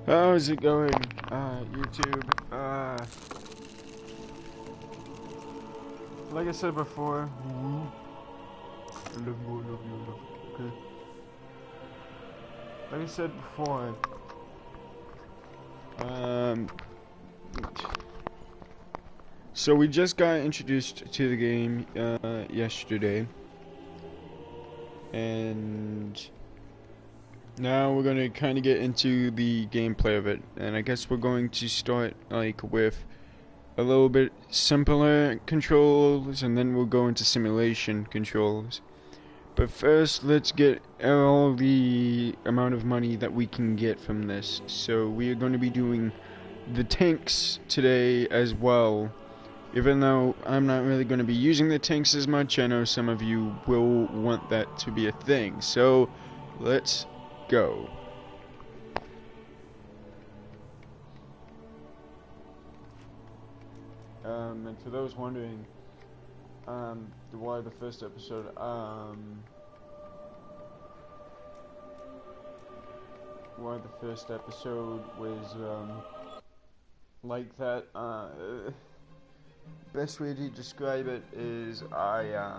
How's it going, YouTube? Like I said before, I love you, I love you, I love you, okay? Like I said before, so we just got introduced to the game, yesterday, and now we're going to kind of get into the gameplay of it, and I guess we're going to start like with a little bit simpler controls, and then we'll go into simulation controls. But first, let's get all the amount of money that we can get from this. So we are going to be doing the tanks today as well. Even though I'm not really going to be using the tanks as much, I know some of you will want that to be a thing. So let's go. And for those wondering, why the first episode, was, like that, best way to describe it is I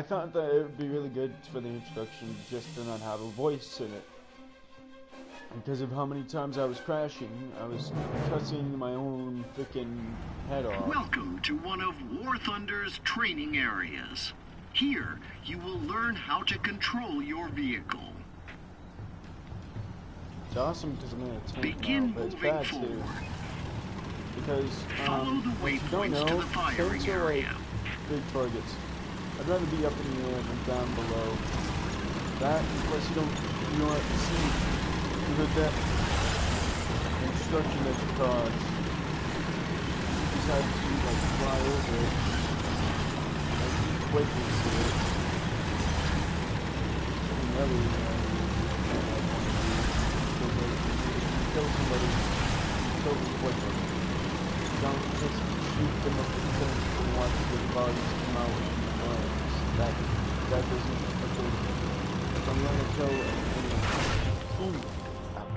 thought that it would be really good for the introduction just to not have a voice in it. Because of how many times I was crashing, I was cussing my own freaking head off. Welcome to one of War Thunder's training areas. Here, you will learn how to control your vehicle. It's awesome because I'm in a tank Begin now, but it's moving bad forward. too. Because, Follow the waypoints to the firing tanks are like area. big targets. I'd rather be up in the air than down below. That, plus you don't see the depth and destruction that you cause. You just have to like fly over it, like quickly to it. Never, kill somebody, kill them quickly. Don't just shoot them up the fence and watch their bodies come out in flames. That doesn't occur. If I'm gonna kill anyone.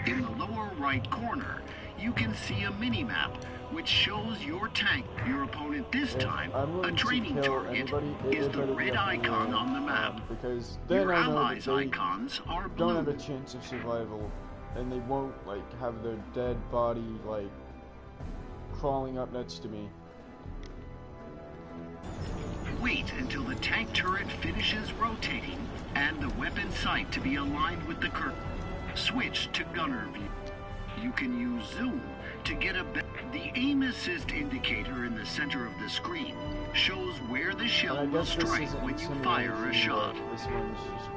In the lower right corner, you can see a mini-map which shows your tank. Your opponent this time, a training target, is the red icon on the map. Because then Your I know allies' that they icons are don't have a blue. chance of survival, and they won't like have their dead body like crawling up next to me. Wait until the tank turret finishes rotating and the weapon sight to be aligned with the curtain. Switch to gunner view. You can use zoom to get the aim assist indicator in the center of the screen shows where the shell will strike when you fire a shot. This one's just,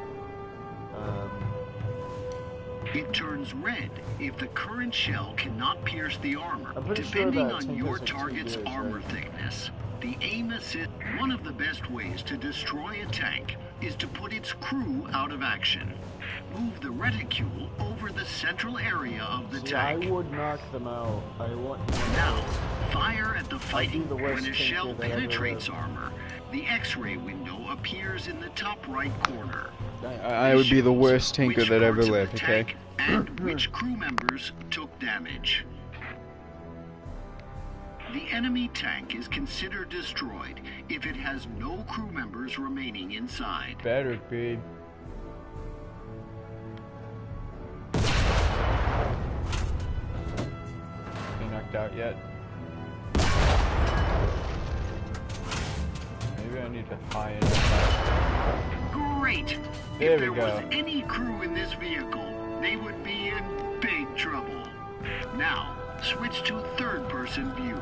It turns red if the current shell cannot pierce the armor. I'm pretty Depending sure that on your tank has, like, 2 target's gears, armor right? thickness, the aim assist. One of the best ways to destroy a tank is to put its crew out of action. Move the reticule over the central area of the tank. I would knock them out. I want Now, fire at the fighting. the worst When a shell tanker that ever penetrates lived. armor, the X-ray window appears in the top right corner. I would be the worst tanker Which that ever parts of the lived, okay? tank and which crew members took damage. The enemy tank is considered destroyed if it has no crew members remaining inside. Better be. Ain't knocked out yet. Maybe I need to high it up. Great! There If we there go. was any crew in this vehicle, they would be in big trouble. Now, switch to third-person view.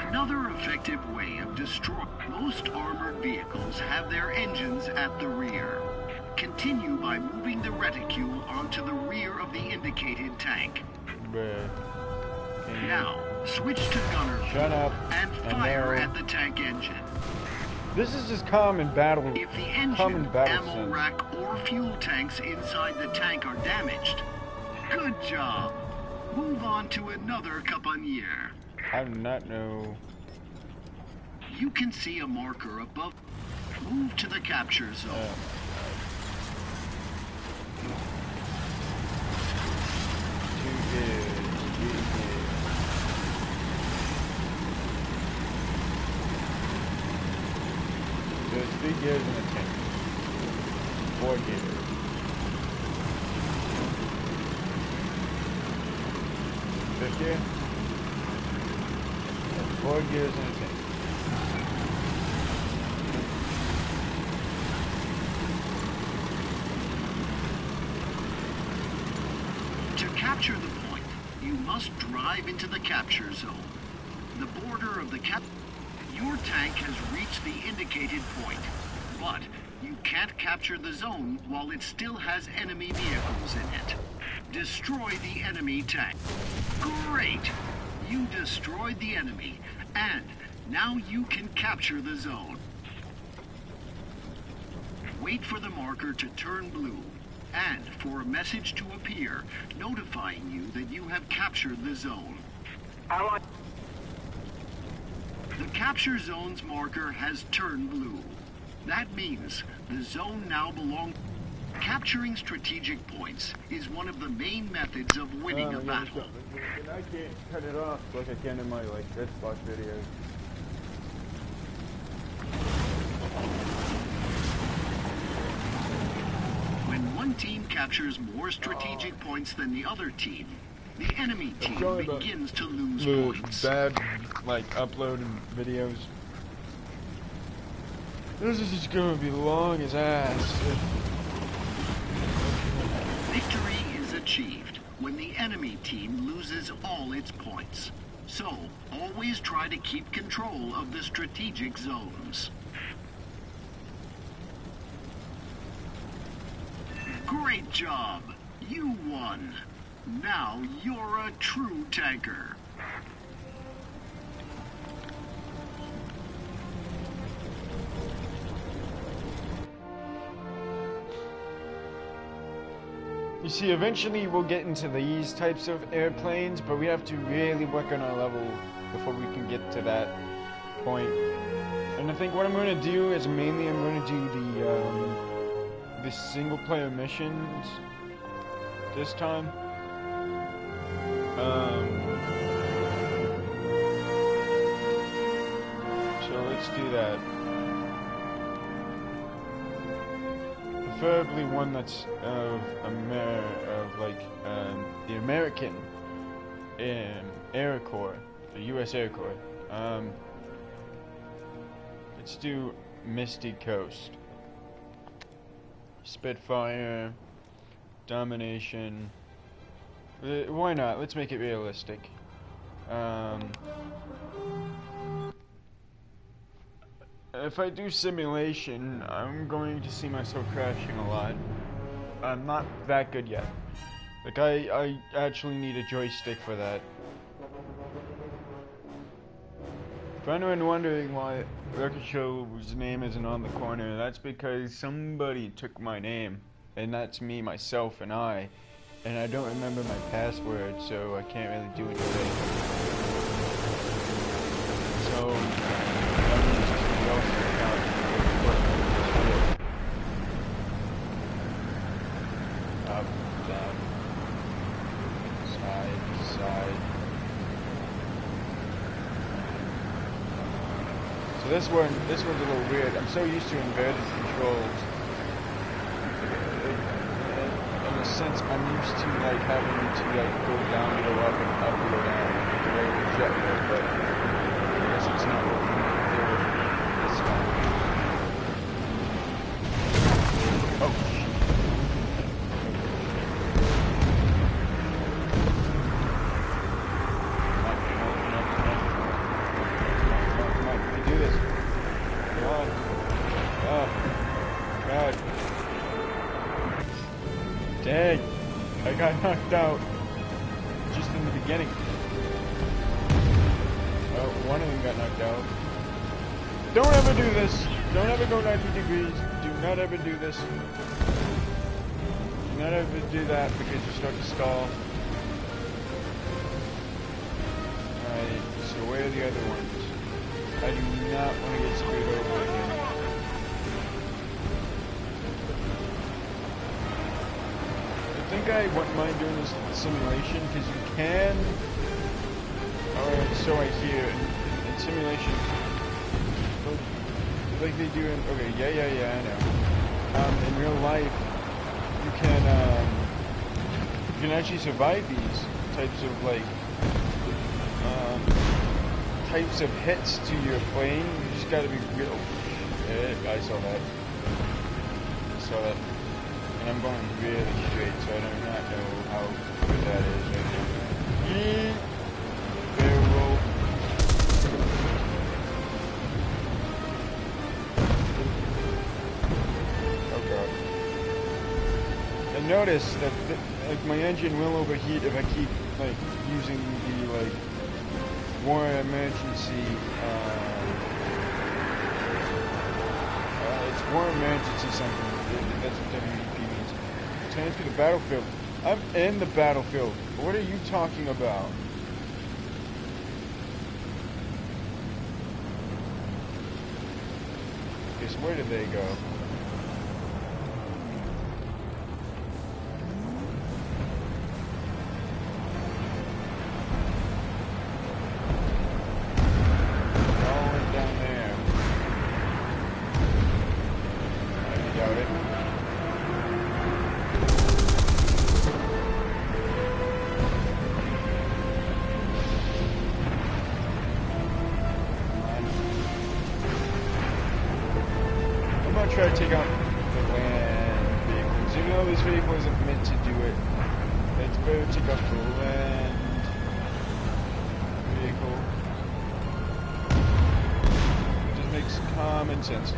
Another effective way of destroying most armored vehicles have their engines at the rear. Continue by moving the reticule onto the rear of the indicated tank. Bruh. Now, switch to gunner view Shut up. and I fire know. at the tank engine. This is just common battle. If the engine, common battle ammo sense. rack, or fuel tanks inside the tank are damaged, good job. Move on to another caponier. I do not know. You can see a marker above. Move to the capture zone. there's 3 gears in a tank. 4 gears. 5th gear. 4 gears in a tank. To capture the point, you must drive into the capture zone. The border of the Your tank has reached the indicated point, but you can't capture the zone while it still has enemy vehicles in it. Destroy the enemy tank. Great! You destroyed the enemy, and now you can capture the zone. Wait for the marker to turn blue, and for a message to appear notifying you that you have captured the zone. The capture zone's marker has turned blue. That means the zone now belongs. Capturing strategic points is one of the main methods of winning a battle. I can't cut it off like I can in my Xbox videos. When one team captures more strategic points than the other team, the enemy team begins to lose points. Bad, uploading videos. This is just gonna be long as ass. Victory is achieved when the enemy team loses all its points. So, always try to keep control of the strategic zones. Great job! You won! Now you're a true tanker. You see, eventually we'll get into these types of airplanes, but we have to really work on our level before we can get to that point. And I think what I'm going to do is mainly I'm going to do the single player missions this time. So let's do that. Preferably one that's of the American Air Corps, the U.S. Air Corps. Let's do Misty Coast, Spitfire, Domination. Why not? Let's make it realistic. If I do simulation, I'm going to see myself crashing a lot. I'm not that good yet. I actually need a joystick for that. For anyone wondering why Rocosho's name isn't on the corner, that's because somebody took my name. And that's me, myself, and I. And I don't remember my password, so I can't really do anything. So, up, down, side, side. So this one's a little weird. I'm so used to inverted controls. In a sense, I'm used to having to go down, go up, and up, go down, the way the jet would, but I guess it's not working here this time. Oh, shit. Come on, we can do this. Come on. Oh, God. Dang, I got knocked out just in the beginning. Oh, one of them got knocked out. Don't ever do this. Don't ever go 90 degrees. Do not ever do this. Do not ever do that because you start to stall. Alright, so where are the other ones? I do not want to get screwed over again. I think I wouldn't mind doing this simulation because you can, or so I hear, in simulation, like they do in, okay, yeah, I know. In real life, you can actually survive these types of, like, types of hits to your plane. You just gotta be real. I saw that. And I'm going really straight, so I do not know how good that is right now. Yeet! Barrel. Oh god. And notice that like my engine will overheat if I keep like using the like war emergency. It's war emergency something. That's what WEP means. Turn to the battlefield. I'm in the battlefield. What are you talking about? Okay, so where did they go? All went down there. I doubt it. Try to take out the land vehicles. Even though this vehicle isn't meant to do it, it's better to take out the land vehicle. It just makes common sense.